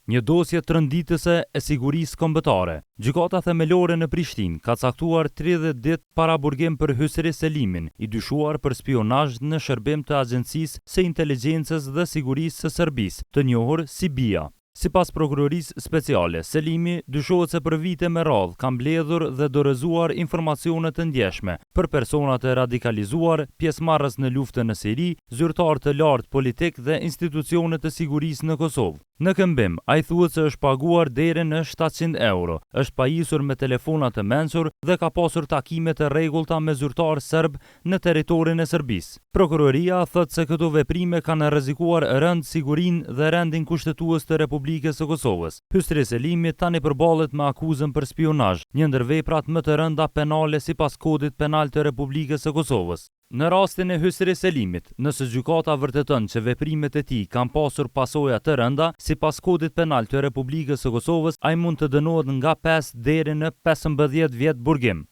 një dosje trënditëse e sigurisë kombëtare. Gjykata themelore në Prishtinë ka caktuar 30 ditë para burgim për Hysri Selimin, i dyshuar për spionazh në shërbim të Agjencisë së Inteligjencës dhe Sigurisë së Serbisë, të njohur si BIA. Sipas prokurorisë speciale, Selimi dyshohet se për vite me radhë ka mbledhur dhe dorëzuar informacione të ndjeshme për persona të radikalizuar, pjesëmarrës në luftën në Siri, zyrtar të lartë politik dhe institucione të sigurisë në Kosovë. Në këmbim, ai thuhet se është paguar deri në 700 euro, është pajisur me telefona të mençur dhe ka pasur takime të rregullta me zyrtar serb në territorin e Serbisë. Prokuroria thotë se këto veprime kanë rrezikuar rënd sigurinë dhe rendin kushtetues të Republikës së Kosovës. Hysri Selimi tani përballet me akuzën për spionazh, një ndër veprat më të rënda penale sipas kodit penal të Republikës së Kosovës. Në rastin e Hysri Selimit, nëse gjykata vërteton që veprimet e tij kanë pasur pasoja të rënda, sipas kodit penal të Republikës së Kosovës, ai mund të dënohet nga 5 deri në 15 vjet burgim.